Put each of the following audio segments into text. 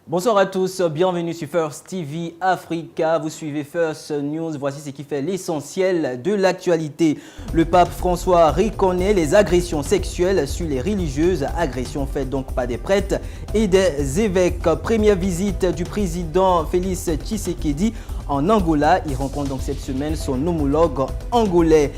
Bonsoir à tous, bienvenue sur First TV Africa. Vous suivez First News, voici ce qui fait l'essentiel de l'actualité. Le pape François reconnaît les agressions sexuelles sur les religieuses, agressions faites donc par des prêtres et des évêques. Première visite du président Félix Tshisekedi en Angola. Il rencontre donc cette semaine son homologue angolais.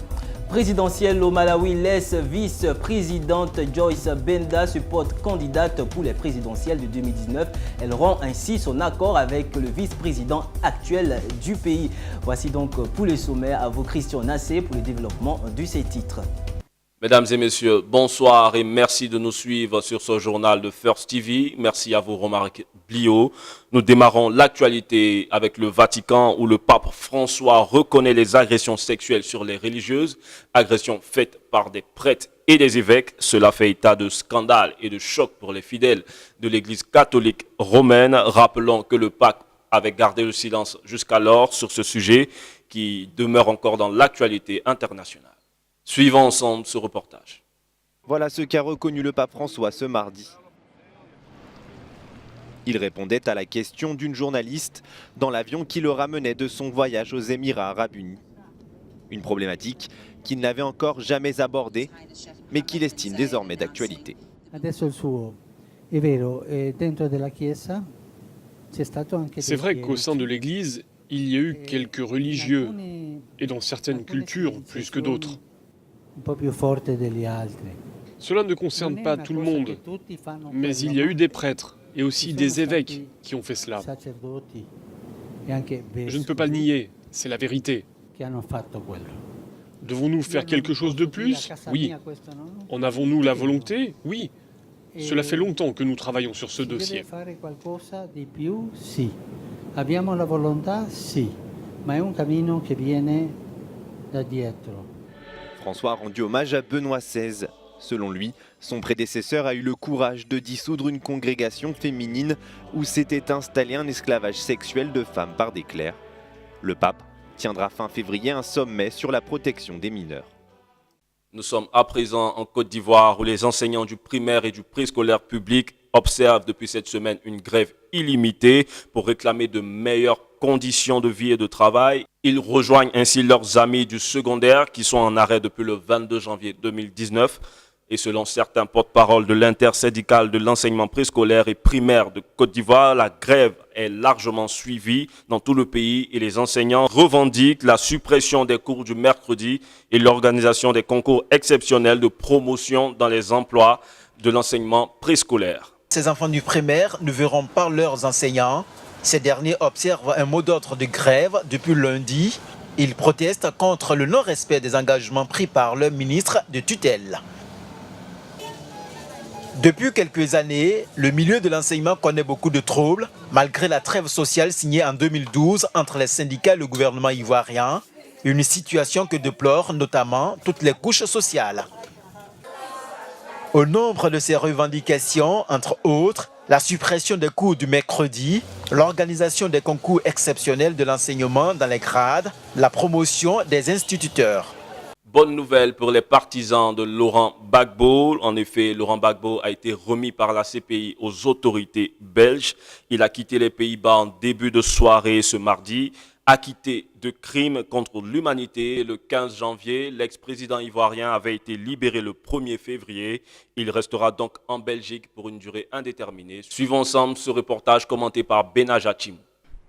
Présidentielle au Malawi, l'ex-vice-présidente Joyce Benda se porte candidate pour les présidentielles de 2019. Elle rend ainsi son accord avec le vice-président actuel du pays. Voici donc pour le sommet à vous Christian Nassé pour le développement de ces titres. Mesdames et messieurs, bonsoir et merci de nous suivre sur ce journal de First TV. Merci à vous, Romaric Blio. Nous démarrons l'actualité avec le Vatican où le pape François reconnaît les agressions sexuelles sur les religieuses, agressions faites par des prêtres et des évêques. Cela fait état de scandale et de choc pour les fidèles de l'Église catholique romaine. Rappelons que le pape avait gardé le silence jusqu'alors sur ce sujet qui demeure encore dans l'actualité internationale. Suivons ensemble ce reportage. Voilà ce qu'a reconnu le pape François ce mardi. Il répondait à la question d'une journaliste dans l'avion qui le ramenait de son voyage aux Émirats arabes unis. Une problématique qu'il n'avait encore jamais abordée, mais qu'il estime désormais d'actualité. C'est vrai qu'au sein de l'Église, il y a eu quelques religieux, et dans certaines cultures plus que d'autres. Cela ne concerne pas tout le monde, mais il y a eu des prêtres et aussi des évêques qui ont fait cela. Je ne peux pas le nier, c'est la vérité. Devons-nous faire quelque chose de plus? Oui. En avons-nous la volonté? Oui. Cela fait longtemps que nous travaillons sur ce dossier. Abbiamo la volontà, sì, ma è un cammino che viene da dietro. François a rendu hommage à Benoît XVI. Selon lui, son prédécesseur a eu le courage de dissoudre une congrégation féminine où s'était installé un esclavage sexuel de femmes par des clercs. Le pape tiendra fin février un sommet sur la protection des mineurs. Nous sommes à présent en Côte d'Ivoire où les enseignants du primaire et du préscolaire public observent depuis cette semaine une grève illimitée pour réclamer de meilleures conditions de vie et de travail. Ils rejoignent ainsi leurs amis du secondaire qui sont en arrêt depuis le 22 janvier 2019. Et selon certains porte-parole de l'intersyndicale de l'enseignement préscolaire et primaire de Côte d'Ivoire, la grève est largement suivie dans tout le pays et les enseignants revendiquent la suppression des cours du mercredi et l'organisation des concours exceptionnels de promotion dans les emplois de l'enseignement préscolaire. Ces enfants du primaire ne verront pas leurs enseignants. Ces derniers observent un mot d'ordre de grève depuis lundi. Ils protestent contre le non-respect des engagements pris par leur ministre de tutelle. Depuis quelques années, le milieu de l'enseignement connaît beaucoup de troubles, malgré la trêve sociale signée en 2012 entre les syndicats et le gouvernement ivoirien, une situation que déplorent notamment toutes les couches sociales. Au nombre de ces revendications, entre autres, la suppression des cours du mercredi, l'organisation des concours exceptionnels de l'enseignement dans les grades, la promotion des instituteurs. Bonne nouvelle pour les partisans de Laurent Gbagbo. En effet, Laurent Gbagbo a été remis par la CPI aux autorités belges. Il a quitté les Pays-Bas en début de soirée ce mardi. Acquitté de crimes contre l'humanité le 15 janvier, l'ex-président ivoirien avait été libéré le 1er février. Il restera donc en Belgique pour une durée indéterminée. Suivons ensemble ce reportage commenté par Benaja Chim.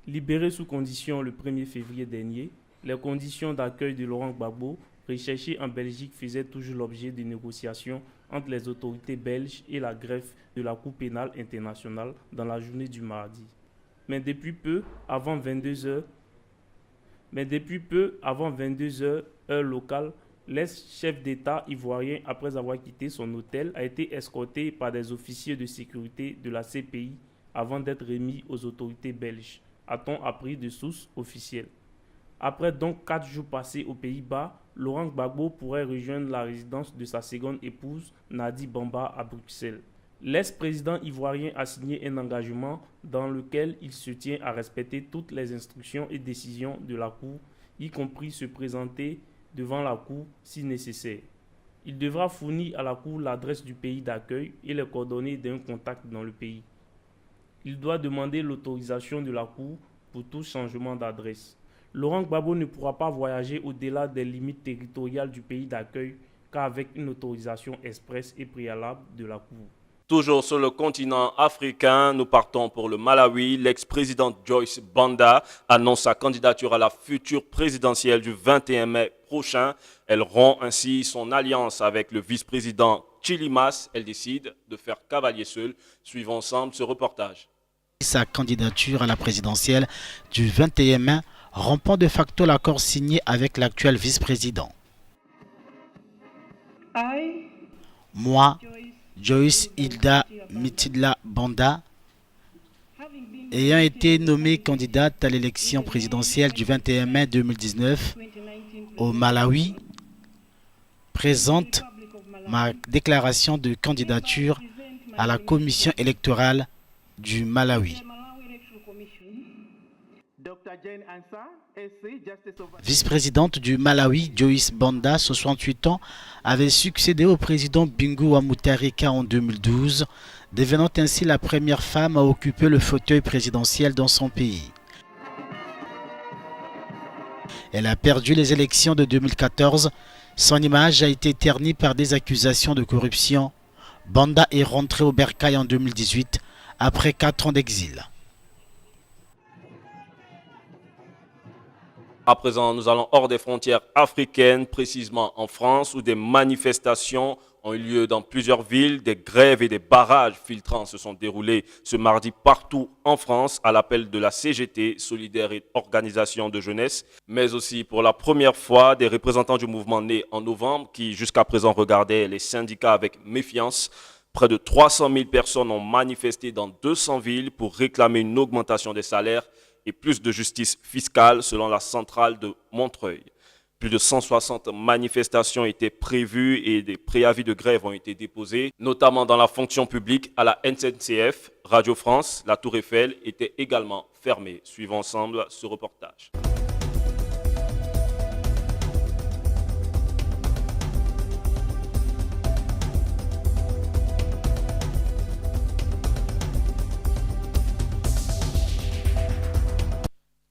Libéré sous condition le 1er février dernier, les conditions d'accueil de Laurent Gbagbo recherché en Belgique faisait toujours l'objet de négociations entre les autorités belges et la greffe de la Cour pénale internationale dans la journée du mardi. Mais depuis peu, avant 22 heures, heure locale, l'ex-chef d'État ivoirien, après avoir quitté son hôtel, a été escorté par des officiers de sécurité de la CPI avant d'être remis aux autorités belges, a-t-on appris de sources officielles. Après donc 4 jours passés aux Pays-Bas, Laurent Gbagbo pourrait rejoindre la résidence de sa seconde épouse, Nadi Bamba, à Bruxelles. L'ex-président ivoirien a signé un engagement dans lequel il se tient à respecter toutes les instructions et décisions de la Cour, y compris se présenter devant la Cour si nécessaire. Il devra fournir à la Cour l'adresse du pays d'accueil et les coordonnées d'un contact dans le pays. il doit demander l'autorisation de la Cour pour tout changement d'adresse. Laurent Gbagbo ne pourra pas voyager au-delà des limites territoriales du pays d'accueil qu'avec une autorisation expresse et préalable de la Cour. Toujours sur le continent africain, nous partons pour le Malawi. L'ex-présidente Joyce Banda annonce sa candidature à la future présidentielle du 21 mai prochain. Elle rompt ainsi son alliance avec le vice-président Chilimas. Elle décide de faire cavalier seul. Suivons ensemble ce reportage. Sa candidature à la présidentielle du 21 mai, rompant de facto l'accord signé avec l'actuel vice-président. Moi, Joyce Hilda Mitidla Banda, ayant été nommée candidate à l'élection présidentielle du 21 mai 2019 au Malawi, présente ma déclaration de candidature à la commission électorale du Malawi. Vice-présidente du Malawi, Joyce Banda, 68 ans, avait succédé au président Bingu wa Mutharika en 2012, devenant ainsi la première femme à occuper le fauteuil présidentiel dans son pays. Elle a perdu les élections de 2014. Son image a été ternie par des accusations de corruption. Banda est rentrée au bercail en 2018 après 4 ans d'exil. À présent, nous allons hors des frontières africaines, précisément en France, où des manifestations ont eu lieu dans plusieurs villes. Des grèves et des barrages filtrants se sont déroulés ce mardi partout en France à l'appel de la CGT, Solidaire et Organisation de Jeunesse, mais aussi pour la première fois des représentants du mouvement né en novembre qui jusqu'à présent regardaient les syndicats avec méfiance. Près de 300 000 personnes ont manifesté dans 200 villes pour réclamer une augmentation des salaires et plus de justice fiscale selon la centrale de Montreuil. Plus de 160 manifestations étaient prévues et des préavis de grève ont été déposés, notamment dans la fonction publique à la SNCF, Radio France, la Tour Eiffel était également fermée. Suivons ensemble ce reportage.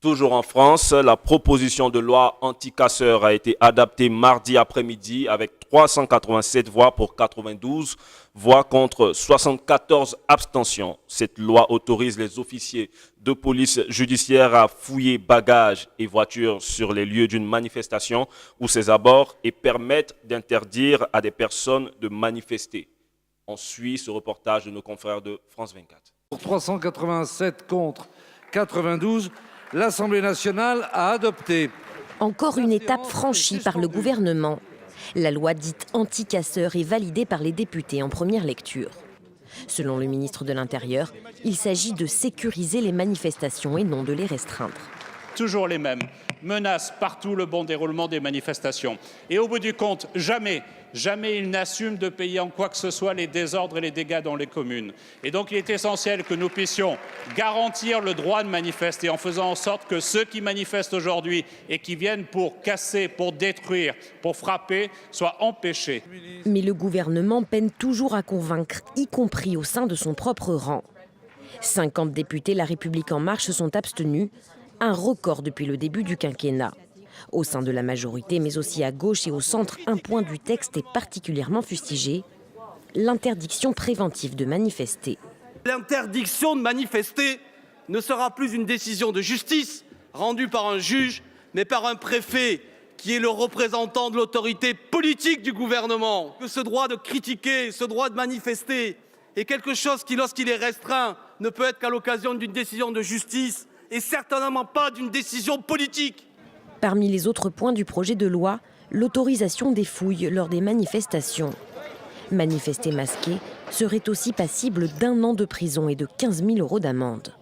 Toujours en France, la proposition de loi anti-casseurs a été adaptée mardi après-midi avec 387 voix pour 92 voix contre 74 abstentions. Cette loi autorise les officiers de police judiciaire à fouiller bagages et voitures sur les lieux d'une manifestation ou ses abords et permettre d'interdire à des personnes de manifester. On suit ce reportage de nos confrères de France 24. Pour 387 contre 92, l'Assemblée nationale a adopté. Encore une étape franchie par le gouvernement. La loi dite anti-casseurs est validée par les députés en première lecture. Selon le ministre de l'Intérieur, il s'agit de sécuriser les manifestations et non de les restreindre. Toujours les mêmes, menacent partout le bon déroulement des manifestations. Et au bout du compte, jamais ils n'assument de payer en quoi que ce soit les désordres et les dégâts dans les communes. Et donc il est essentiel que nous puissions garantir le droit de manifester en faisant en sorte que ceux qui manifestent aujourd'hui et qui viennent pour casser, pour détruire, pour frapper, soient empêchés. Mais le gouvernement peine toujours à convaincre, y compris au sein de son propre rang. 50 députés La République En Marche se sont abstenus, un record depuis le début du quinquennat. Au sein de la majorité, mais aussi à gauche et au centre, un point du texte est particulièrement fustigé, l'interdiction préventive de manifester. L'interdiction de manifester ne sera plus une décision de justice rendue par un juge, mais par un préfet qui est le représentant de l'autorité politique du gouvernement. Que ce droit de critiquer, ce droit de manifester est quelque chose qui, lorsqu'il est restreint, ne peut être qu'à l'occasion d'une décision de justice et certainement pas d'une décision politique. Parmi les autres points du projet de loi, l'autorisation des fouilles lors des manifestations. Manifester masqué serait aussi passible d'1 an de prison et de 15 000 € d'amende.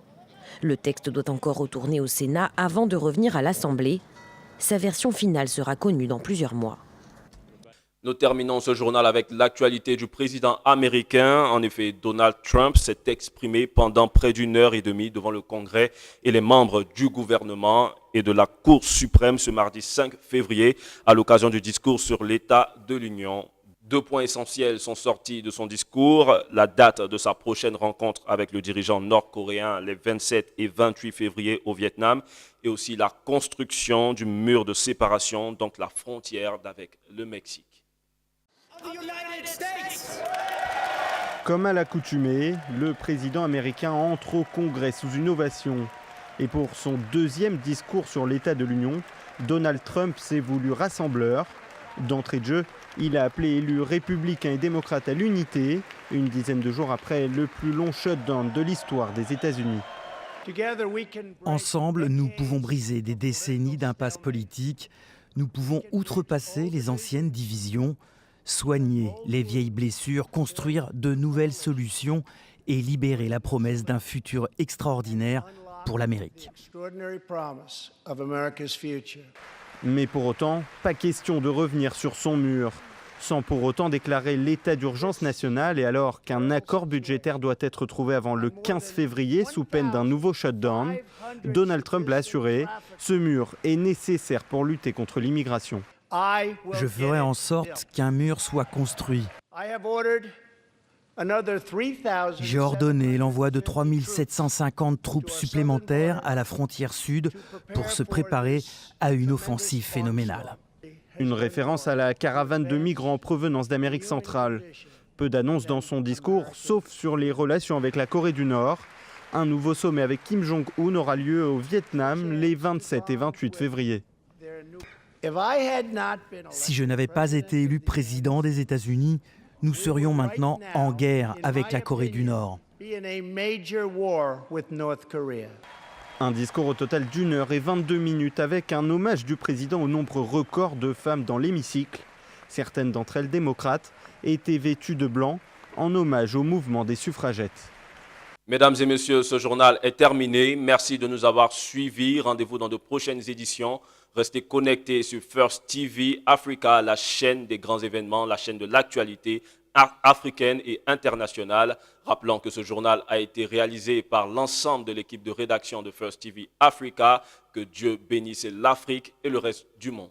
Le texte doit encore retourner au Sénat avant de revenir à l'Assemblée. Sa version finale sera connue dans plusieurs mois. Nous terminons ce journal avec l'actualité du président américain. En effet, Donald Trump s'est exprimé pendant près d'1 heure et demie devant le Congrès et les membres du gouvernement et de la Cour suprême ce mardi 5 février à l'occasion du discours sur l'état de l'Union. 2 points essentiels sont sortis de son discours. La date de sa prochaine rencontre avec le dirigeant nord-coréen les 27 et 28 février au Vietnam et aussi la construction du mur de séparation, donc la frontière avec le Mexique. Comme à l'accoutumée, le président américain entre au Congrès sous une ovation. Et pour son deuxième discours sur l'état de l'Union, Donald Trump s'est voulu rassembleur. D'entrée de jeu, il a appelé élus républicains et démocrates à l'unité, une dizaine de jours après le plus long shutdown de l'histoire des États-Unis. Ensemble, nous pouvons briser des décennies d'impasse politique. Nous pouvons outrepasser les anciennes divisions, soigner les vieilles blessures, construire de nouvelles solutions et libérer la promesse d'un futur extraordinaire pour l'Amérique. Mais pour autant, pas question de revenir sur son mur, sans pour autant déclarer l'état d'urgence national et alors qu'un accord budgétaire doit être trouvé avant le 15 février sous peine d'un nouveau shutdown, Donald Trump l'a assuré, ce mur est nécessaire pour lutter contre l'immigration. Je ferai en sorte qu'un mur soit construit. J'ai ordonné l'envoi de 3750 troupes supplémentaires à la frontière sud pour se préparer à une offensive phénoménale. Une référence à la caravane de migrants en provenance d'Amérique centrale. Peu d'annonces dans son discours, sauf sur les relations avec la Corée du Nord. Un nouveau sommet avec Kim Jong-un aura lieu au Vietnam les 27 et 28 février. Si je n'avais pas été élu président des États-Unis, nous serions maintenant en guerre avec la Corée du Nord. Un discours au total d'1h22 avec un hommage du président au nombre record de femmes dans l'hémicycle. Certaines d'entre elles démocrates étaient vêtues de blanc en hommage au mouvement des suffragettes. Mesdames et messieurs, ce journal est terminé. Merci de nous avoir suivis. Rendez-vous dans de prochaines éditions. Restez connectés sur First TV Africa, la chaîne des grands événements, la chaîne de l'actualité africaine et internationale. Rappelons que ce journal a été réalisé par l'ensemble de l'équipe de rédaction de First TV Africa. Que Dieu bénisse l'Afrique et le reste du monde.